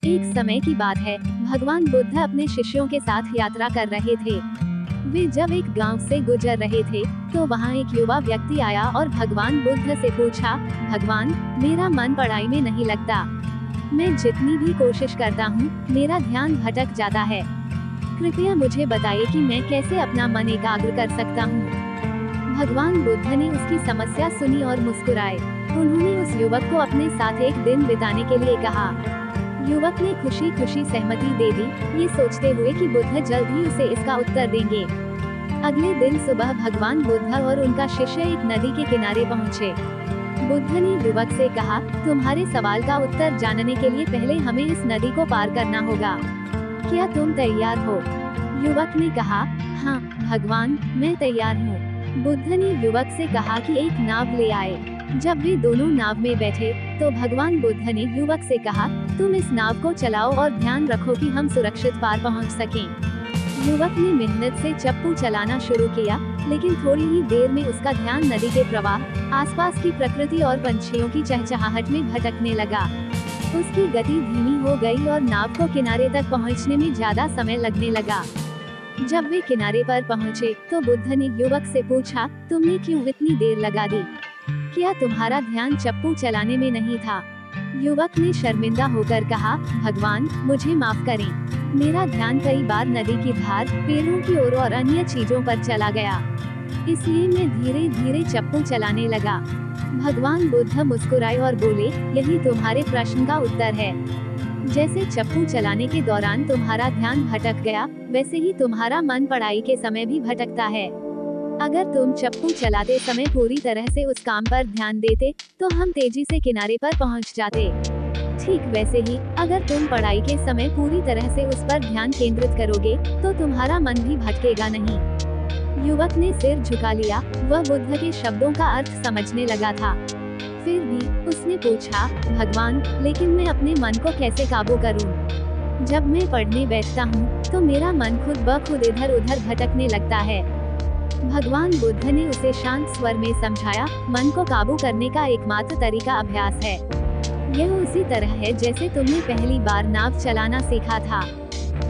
एक समय की बात है, भगवान बुद्ध अपने शिष्यों के साथ यात्रा कर रहे थे। वे जब एक गांव से गुजर रहे थे, तो वहां एक युवा व्यक्ति आया और भगवान बुद्ध से पूछा, भगवान, मेरा मन पढ़ाई में नहीं लगता। मैं जितनी भी कोशिश करता हूँ, मेरा ध्यान भटक जाता है। कृपया मुझे बताइए कि मैं कैसे अपना मन एकाग्र कर सकता हूँ। भगवान बुद्ध ने उसकी समस्या सुनी और मुस्कुराए। उन्होंने उस युवक को अपने साथ एक दिन बिताने के लिए कहा। युवक ने खुशी खुशी सहमति दे दी, ये सोचते हुए कि बुद्ध जल्द ही उसे इसका उत्तर देंगे। अगले दिन सुबह भगवान बुद्ध और उनका शिष्य एक नदी के किनारे पहुँचे। बुद्ध ने युवक से कहा, तुम्हारे सवाल का उत्तर जानने के लिए पहले हमें इस नदी को पार करना होगा। क्या तुम तैयार हो? युवक ने कहा, हाँ भगवान, मैं तैयार हूँ। बुद्ध ने युवक से कहा कि एक नाव ले आए। जब वे दोनों नाव में बैठे, तो भगवान बुद्ध ने युवक से कहा, तुम इस नाव को चलाओ और ध्यान रखो कि हम सुरक्षित पार पहुंच सकें। युवक ने मेहनत से चप्पू चलाना शुरू किया, लेकिन थोड़ी ही देर में उसका ध्यान नदी के प्रवाह, आसपास की प्रकृति और पंछियों की चहचहाहट में भटकने लगा। उसकी गति धीमी हो गई और नाव को किनारे तक पहुंचने में ज्यादा समय लगने लगा। जब वे किनारे पर पहुंचे, तो बुद्ध ने युवक से पूछा, तुमने क्यों इतनी देर लगा दी? क्या तुम्हारा ध्यान चप्पू चलाने में नहीं था? युवक ने शर्मिंदा होकर कहा, भगवान, मुझे माफ करें। मेरा ध्यान कई बार नदी की धार, पेड़ों की ओर और अन्य चीजों पर चला गया, इसलिए मैं धीरे धीरे चप्पू चलाने लगा। भगवान बुद्ध मुस्कुराए और बोले, यही तुम्हारे प्रश्न का उत्तर है। जैसे चप्पू चलाने के दौरान तुम्हारा ध्यान भटक गया, वैसे ही तुम्हारा मन पढ़ाई के समय भी भटकता है। अगर तुम चप्पू चलाते समय पूरी तरह से उस काम पर ध्यान देते, तो हम तेजी से किनारे पर पहुंच जाते। ठीक वैसे ही, अगर तुम पढ़ाई के समय पूरी तरह से उस पर ध्यान केंद्रित करोगे, तो तुम्हारा मन भी भटकेगा नहीं। युवक ने सिर झुका लिया, वह बुद्ध के शब्दों का अर्थ समझने लगा था। फिर भी उसने पूछा, भगवान, लेकिन मैं अपने मन को कैसे काबू करूं? जब मैं पढ़ने बैठता हूं, तो मेरा मन खुद ब खुद इधर उधर भटकने लगता है। भगवान बुद्ध ने उसे शांत स्वर में समझाया, मन को काबू करने का एकमात्र तरीका अभ्यास है। यह उसी तरह है जैसे तुमने पहली बार नाव चलाना सीखा था।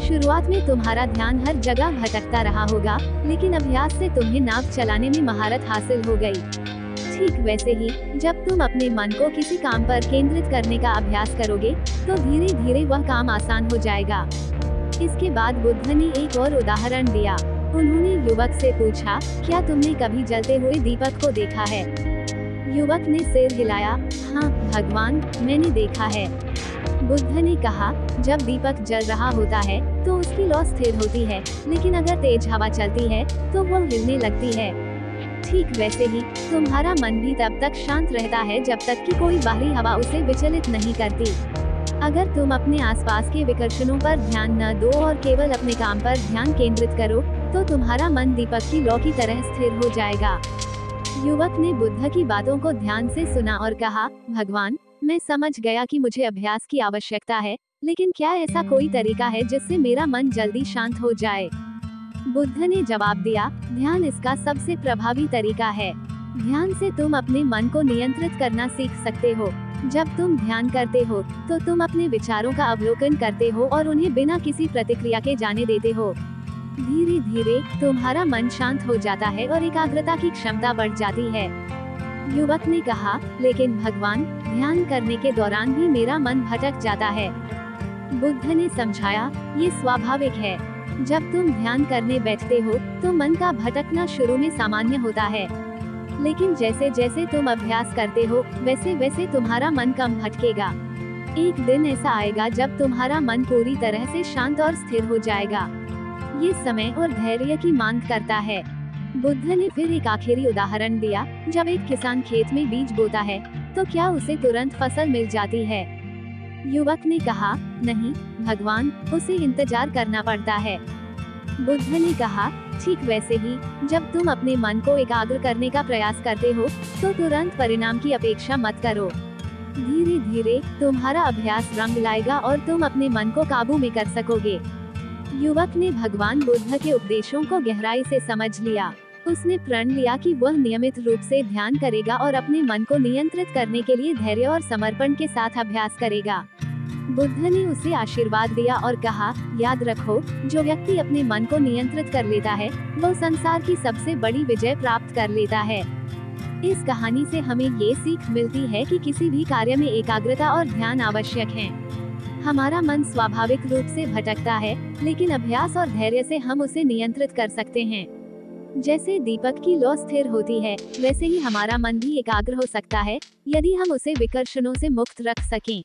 शुरुआत में तुम्हारा ध्यान हर जगह भटकता रहा होगा, लेकिन अभ्यास से तुम्हें नाव चलाने में महारत हासिल हो गई। ठीक वैसे ही, जब तुम अपने मन को किसी काम पर केंद्रित करने का अभ्यास करोगे, तो धीरे धीरे वह काम आसान हो जाएगा। इसके बाद बुद्ध ने एक और उदाहरण दिया। उन्होंने युवक से पूछा, क्या तुमने कभी जलते हुए दीपक को देखा है? युवक ने सिर हिलाया, हाँ भगवान, मैंने देखा है। बुद्ध ने कहा, जब दीपक जल रहा होता है, तो उसकी लौ स्थिर होती है, लेकिन अगर तेज हवा चलती है, तो वह हिलने लगती है। ठीक वैसे ही, तुम्हारा मन भी तब तक शांत रहता है जब तक कि कोई बाहरी हवा उसे विचलित नहीं करती। अगर तुम अपने आसपास के विकर्षणों पर ध्यान न दो और केवल अपने काम पर ध्यान केंद्रित करो, तो तुम्हारा मन दीपक की लौ की तरह स्थिर हो जाएगा। युवक ने बुद्ध की बातों को ध्यान से सुना और कहा, भगवान, मैं समझ गया कि मुझे अभ्यास की आवश्यकता है, लेकिन क्या ऐसा कोई तरीका है जिससे मेरा मन जल्दी शांत हो जाए? बुद्ध ने जवाब दिया, ध्यान इसका सबसे प्रभावी तरीका है। ध्यान से तुम अपने मन को नियंत्रित करना सीख सकते हो। जब तुम ध्यान करते हो, तो तुम अपने विचारों का अवलोकन करते हो और उन्हें बिना किसी प्रतिक्रिया के जाने देते हो। धीरे धीरे तुम्हारा मन शांत हो जाता है और एकाग्रता की क्षमता बढ़ जाती है। युवक ने कहा, लेकिन भगवान, ध्यान करने के दौरान भी मेरा मन भटक जाता है। बुद्ध ने समझाया, ये स्वाभाविक है। जब तुम ध्यान करने बैठते हो, तो मन का भटकना शुरू में सामान्य होता है, लेकिन जैसे जैसे तुम अभ्यास करते हो, वैसे वैसे तुम्हारा मन कम भटकेगा। एक दिन ऐसा आएगा जब तुम्हारा मन पूरी तरह से शांत और स्थिर हो जाएगा। ये समय और धैर्य की मांग करता है। बुद्ध ने फिर एक आखिरी उदाहरण दिया। जब एक किसान खेत में बीज बोता है, तो क्या उसे तुरंत फसल मिल जाती है? युवक ने कहा, नहीं भगवान, उसे इंतजार करना पड़ता है। बुद्ध ने कहा, ठीक वैसे ही, जब तुम अपने मन को एकाग्र करने का प्रयास करते हो, तो तुरंत परिणाम की अपेक्षा मत करो। धीरे धीरे तुम्हारा अभ्यास रंग लाएगा और तुम अपने मन को काबू में कर सकोगे। युवक ने भगवान बुद्ध के उपदेशों को गहराई से समझ लिया। उसने प्रण लिया कि वह नियमित रूप से ध्यान करेगा और अपने मन को नियंत्रित करने के लिए धैर्य और समर्पण के साथ अभ्यास करेगा। बुद्ध ने उसे आशीर्वाद दिया और कहा, याद रखो, जो व्यक्ति अपने मन को नियंत्रित कर लेता है, वो संसार की सबसे बड़ी विजय प्राप्त कर लेता है। इस कहानी से हमें ये सीख मिलती है कि किसी भी कार्य में एकाग्रता और ध्यान आवश्यक है। हमारा मन स्वाभाविक रूप से भटकता है, लेकिन अभ्यास और धैर्य से हम उसे नियंत्रित कर सकते हैं। जैसे दीपक की लौ स्थिर होती है, वैसे ही हमारा मन भी एकाग्र हो सकता है, यदि हम उसे विकर्षणों से मुक्त रख सकें।